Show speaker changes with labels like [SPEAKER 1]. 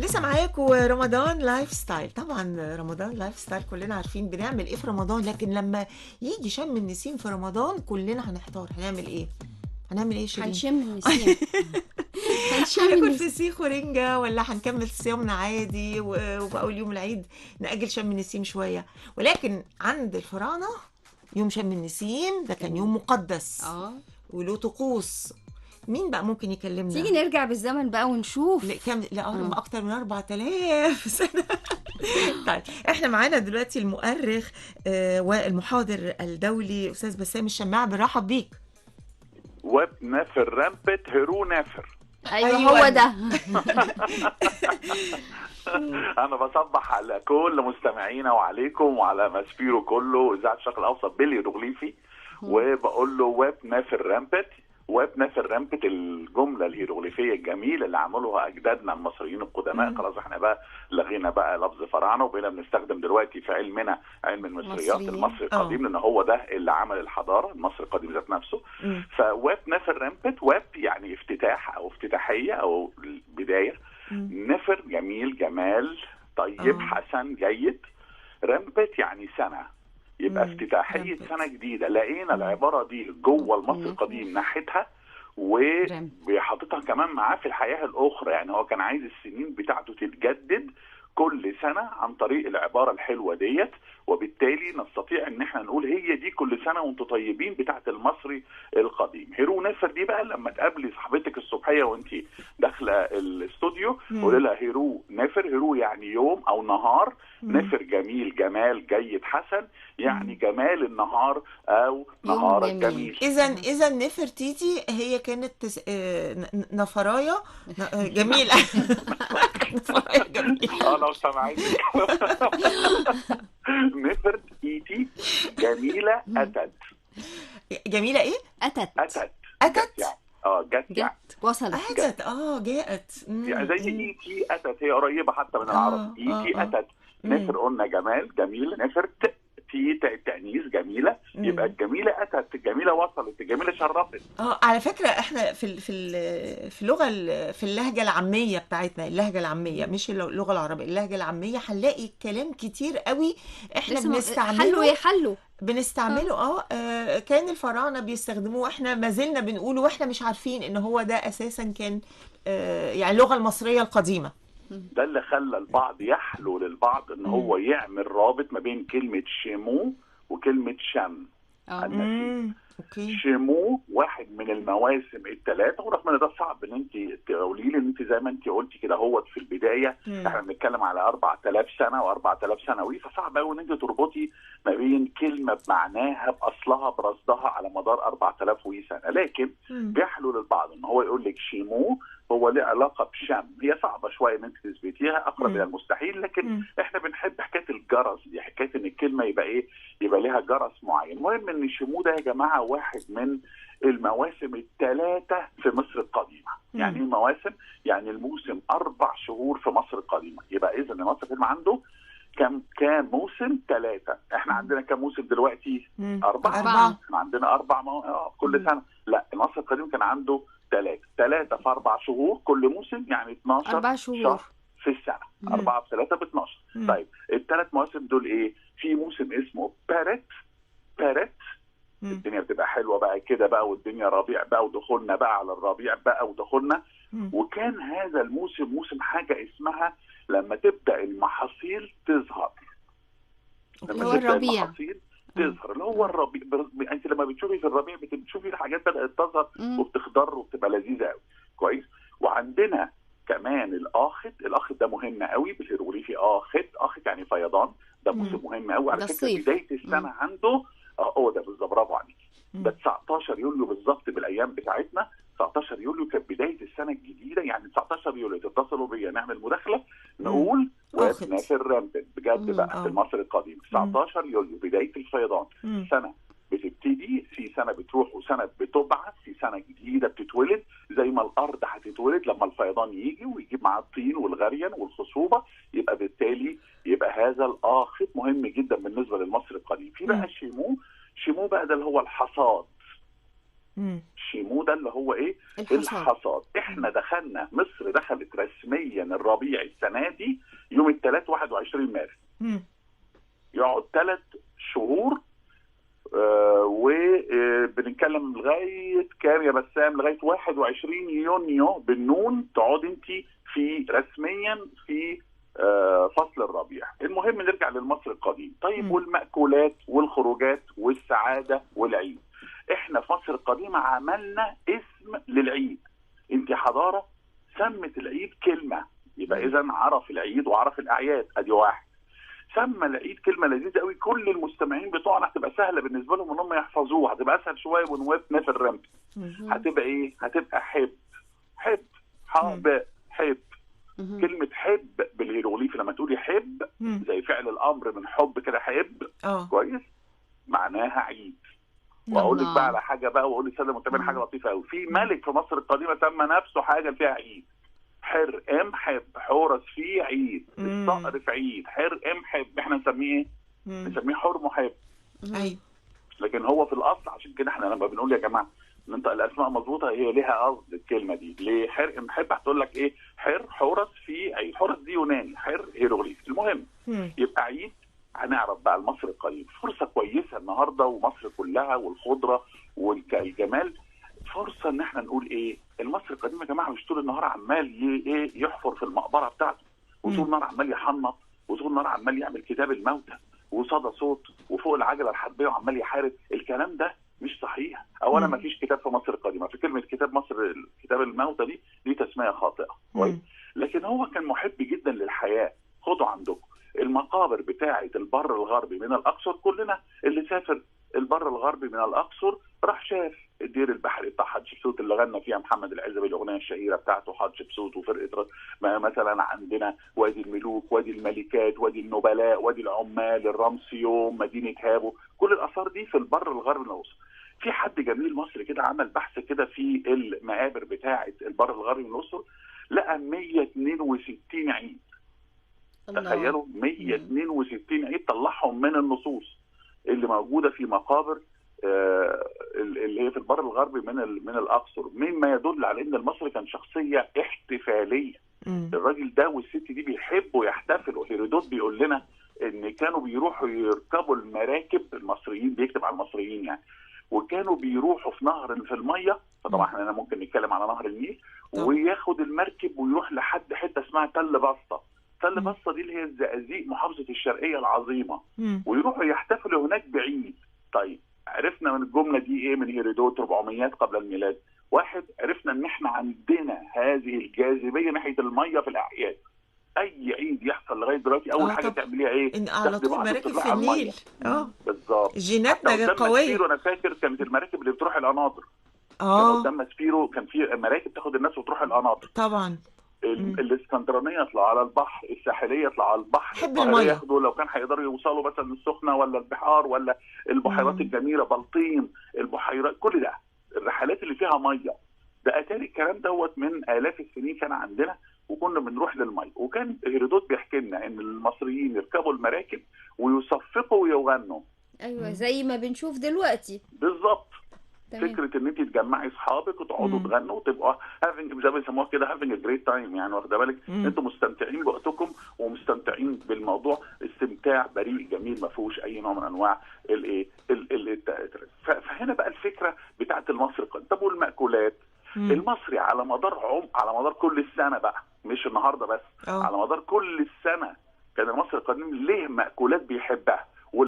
[SPEAKER 1] لسه معاكم رمضان لايف ستايل. طبعا رمضان لايف ستايل كلنا عارفين بنعمل ايه في رمضان، لكن لما يجي شم النسيم في رمضان كلنا هنحتار هنعمل ايه. هنعمل ايه شيرين؟
[SPEAKER 2] هنشم النسيم. هنشم
[SPEAKER 1] هناكل
[SPEAKER 2] النسيم.
[SPEAKER 1] فسيخ ورنجة ولا هنكمل صيامنا عادي وفي اول يوم العيد نأجل شم النسيم شوية؟ ولكن عند الفراعنة يوم شم النسيم ده كان يوم مقدس
[SPEAKER 2] اه
[SPEAKER 1] وله طقوس. مين بقى ممكن يكلمنا؟
[SPEAKER 2] تيجي نرجع بالزمن بقى ونشوف.
[SPEAKER 1] كام اكتر من 4000 سنة. طيب احنا معانا دلوقتي المؤرخ والمحاضر الدولي استاذ بسام الشماع، برحب بيك.
[SPEAKER 3] ويب نافر رامبت هيرو نافر.
[SPEAKER 2] ايوه هو ده.
[SPEAKER 3] انا بصبح على كل مستمعينا وعليكم وعلى ماسبيرو كله اذاعه الشرق الاوسط بالهيروغليفي، وبقول له ويب نافر رامبت. ويب نافر رامبت الجمله الهيروغليفيه الجميله اللي عملوها اجدادنا المصريين القدماء. خلاص احنا بقى لغينا بقى لفظ فراعنه وبقينا بنستخدم دلوقتي في علمنا علم المصريات المصري القديم، لان هو ده اللي عمل الحضاره المصري القديم ذات نفسه. فويب نافر رامبت، ويب يعني افتتاح او افتتاحيه او بدايه، نفر جميل جمال طيب حسن جيد، رامبت يعني سنه، يبقى افتتاحية سنة جديدة. لقينا العبارة دي جوه المصري القديم ناحيتها وبيحطتها كمان معاه في الحياة الأخرى. يعني هو كان عايز السنين بتاعته تتجدد كل سنة عن طريق العبارة الحلوة ديت، وبالتالي نستطيع ان احنا نقول هي دي كل سنة وانتم طيبين بتاعت المصري القديم. هيرو نافر دي بقى لما تقابلي صاحبتك الصبحية وانت داخلة الاستوديو قولي لها هيرو نافر. هيرو يعني يوم او نهار، نافر جميل جمال جيد حسن، يعني جمال النهار او نهار جميل.
[SPEAKER 1] اذا نفرتيتي هي كانت نفرايه جميله. نفرايه جميله.
[SPEAKER 3] لو سمعتك. نفرت ايتي جميله اتت.
[SPEAKER 1] جميله ايه؟
[SPEAKER 2] اتت
[SPEAKER 3] يعني جت يعني
[SPEAKER 2] وصلت.
[SPEAKER 1] اتت جاءت
[SPEAKER 3] يعني زي ايتي اتت، هي قريبه حتى من العربي. ايتي اتت. نفر قلنا جمال جميل، نفرت في تأنيث جميلة، يبقى الجميلة أتت، الجميلة وصلت، الجميلة شرفت.
[SPEAKER 1] على فكرة احنا في اللغة في اللهجة العامية بتاعتنا، اللهجة العامية مش اللغة العربية، اللهجة العامية هنلاقي كلام كتير قوي احنا بنستعمله كان الفراعنة بيستخدموه، احنا ما زلنا بنقوله واحنا مش عارفين ان هو ده اساسا كان يعني اللغة المصرية القديمة.
[SPEAKER 3] ده اللي خلى البعض يحلو للبعض ان هو يعمل رابط ما بين كلمة شمو وكلمة شم. شمو واحد من المواسم الثلاثه، ورغم ان ده صعب ان انت تقولي لي، ان انت زي ما انت قلتي كده هو في البدايه احنا بنتكلم على 4000 سنه و4000 سنوي، فصعب قوي ان انت تربطي ما بين كلمه بمعناها باصلها برصدها على مدار 4000 سنه. لكن بيحلو للبعض ان هو يقول لك شمو هو له علاقه بشم. هي صعبه شويه ان انت تثبتيها، اقرب الى المستحيل، لكن احنا بنحب حكايه الجرس دي، حكايه ان الكلمه يبقى ايه، يبقى لها جرس معين. المهم ان شمو ده يا جماعه واحد من المواسم الثلاثه في مصر القديمه. يعني المواسم يعني الموسم 4 شهور في مصر القديمه، يبقى اذا مصر القديمه عنده كام موسم؟ 3. احنا عندنا كام موسم دلوقتي؟ 4. احنا عندنا 4 كل سنه. لا، مصر القديم كان عنده 3 في 4 شهور كل موسم، يعني 12 شهر في السنه. 4 في 3 ب 12. طيب الثلاث مواسم دول ايه؟ في موسم اسمه بارت. الدنيا بتبقى حلوه بقى كده بقى، والدنيا ربيع بقى، ودخولنا بقى على الربيع بقى ودخولنا. وكان هذا الموسم موسم حاجه اسمها لما تبدا المحاصيل تظهر.
[SPEAKER 2] لما تبدا
[SPEAKER 3] المحاصيل تظهر اللي هو الربيع. انت لما بتشوفي في الربيع بتشوفي الحاجات بدات تظهر وبتخضر وبتبقى لذيذه قوي. كويس. وعندنا كمان الاخت ده مهم قوي بالهيروغليفي. اخت يعني فيضان، ده موسم مهم قوي على فكره. بدايه السنه عنده ده بالظبط، برافو عليك. ده 19 يوليو بالظبط بالايام بتاعتنا. 19 يوليو كانت بدايه السنه الجديده، يعني 19 يوليو تتصلوا بيا نعمل مداخله نقول نافر رامبت بجد بقى في المصري القديم. 19 يوليو بدايه الفيضان. سنه بتبتدي، في سنه بتروح وسنه بتبعث، في سنه جديده بتتولد، زي ما الارض هتتولد لما الفيضان يجي ويجيب معاه الطين والغريان والخصوبه. يبقى بالتالي يبقى هذا الاخر مهم جدا بالنسبه للمصري القديم. في بقى شمو بقى ده اللي هو الحصاد. الشيمو ده اللي هو ايه؟
[SPEAKER 2] الحصاد.
[SPEAKER 3] الحصاد. احنا دخلنا، مصر دخلت رسميا الربيع السنه دي يوم الثلاث 21 مارس. يقعد 3 شهور وبنتكلم لغايه كام يا بسام؟ لغايه 21 يونيو بالنون تقعد انت في رسميا في فصل الربيع. المهم نرجع للمصري القديم. طيب والمأكولات والخروجات والسعاده والعيد، احنا في مصر القديمه عملنا اسم للعيد. انت حضاره سمت العيد كلمه، يبقى اذا عرف العيد وعرف الاعياد، ادي واحد. سمى العيد كلمه لذيذه قوي، كل المستمعين بتوعنا هتبقى سهله بالنسبه لهم ان هم يحفظوها، هتبقى اسهل شويه ونوقفنا في الرمز. هتبقى ايه؟ هتبقى حب. حب حب حب. كلمه حب بالهيروغليفي لما تقولي حب زي فعل الامر من حب كده، حب كويس معناها عيد. واقول لك بقى على حاجه بقى، واقول للساده المتابعين حاجه لطيفه قوي. في ملك في مصر القديمه سمى نفسه حاجه فيها عيد. حر ام حب، حورس فيه عيد، الصقر في عيد، حر ام حب. احنا نسميه ايه؟ نسميه حر محب.
[SPEAKER 1] ايوه.
[SPEAKER 3] لكن هو في الاصل، عشان كده احنا لما بنقول يا جماعه ننطق الاسماء مظبوطه، هي ليها قصد الكلمه دي. ليه حر ام حب؟ هتقول لك ايه؟ حر حورس فيه عيد. حورس دي يوناني، حر هيروغليفي. المهم يبقى عيد. هنعرف بقى المصري القديم، فرصه كويسه النهارده، ومصر كلها والخضره والجمال، فرصه ان احنا نقول ايه؟ المصري القديم يا جماعه مش طول النهار عمال ايه يحفر في المقبره بتاعته، وطول النهار عمال يحنط، وطول النهار عمال يعمل كتاب الموتى وصدى صوت وفوق العجله الحربيه وعمال يحارب. الكلام ده مش صحيح. اولا ما فيش كتاب في مصر القديمه. في كلمه كتاب مصر، كتاب الموتى دي تسميه خاطئه. كويس. لكن هو كان محب جدا للحياه. خدوا عندكم المقابر بتاعه البر الغربي من الاقصر، كلنا اللي سافر البر الغربي من الاقصر راح شاف الدير البحري بتاع حتشبسوت اللي غنى فيها محمد العزبي الاغنيه الشهيره بتاعته حتشبسوت وفرقه. مثلا عندنا وادي الملوك، وادي الملكات، وادي النبلاء، وادي العمال، الرمسيوم، مدينه هابو. كل الاثار دي في البر الغربي من الاقصر. في حد جميل مصري كده عمل بحث كده في المقابر بتاعه البر الغربي من الاقصر، لقى 162 عيد. تخيلوا 162 عيد طلعهم من النصوص اللي موجوده في مقابر اللي هي في البر الغربي من الاقصر، مما يدل على ان المصري كان شخصيه احتفاليه. الراجل ده والست دي بيحبوا يحتفلوا. هيرودوت بيقول لنا ان كانوا بيروحوا يركبوا المراكب، المصريين بيكتب على المصريين يعني، وكانوا بيروحوا في نهر في الميه. فطبعا احنا ممكن نتكلم على نهر النيل، وياخد المركب ويروح لحد حته اسمها تل بسطه. تل بسطه دي اللي هي الزقازيق، محافظه الشرقيه العظيمه، ويروحوا يحتفلوا هناك بعيد. طيب عرفنا من الجمله دي ايه من هيرودوت 400 قبل الميلاد؟ واحد، عرفنا ان احنا عندنا هذه الجاذبيه ناحيه الميه في الاعياد. اي عيد يحصل لغايه دلوقتي اول حاجه تعمليها ايه؟
[SPEAKER 1] ان على طول مراكب في النيل.
[SPEAKER 3] بالظبط.
[SPEAKER 1] جيناتنا قويه.
[SPEAKER 3] انا فاكر كانت المراكب اللي بتروح القناطر. كان قدام ماسبيرو كان في مراكب تاخد الناس وتروح القناطر.
[SPEAKER 1] طبعا.
[SPEAKER 3] الاسكندرانيه يطلعوا على البحر، الساحليه يطلعوا على البحر، القاهره ياخدوا لو كان هيقدروا يوصلوا مثلا السخنه ولا البحار ولا البحيرات الجميله، بلطيم، البحيرات، كل ده الرحلات اللي فيها ميه. ده اتاري الكلام دوت من الاف السنين كان عندنا، وكنا بنروح للميه. وكان هيرودوت بيحكي لنا ان المصريين يركبوا المراكب ويصفقوا ويغنوا.
[SPEAKER 2] ايوه زي ما بنشوف دلوقتي
[SPEAKER 3] بالظبط. فكره ان انت تجمعي اصحابك وتقعدوا تغنوا وتبقوا هافينج، زي ما بيسموها كده هافينج جريت تايم، يعني واخده بالك انتوا مستمتعين بوقتكم ومستمتعين بالموضوع، استمتاع بريء جميل ما فيهوش اي نوع من انواع الايه فهنا بقى الفكره بتاعت المصري. طب والمأكولات؟ المصري على مدار كل السنه بقى، مش النهارده بس، على مدار كل السنه كان المصري القديم ليه مأكولات بيحبها.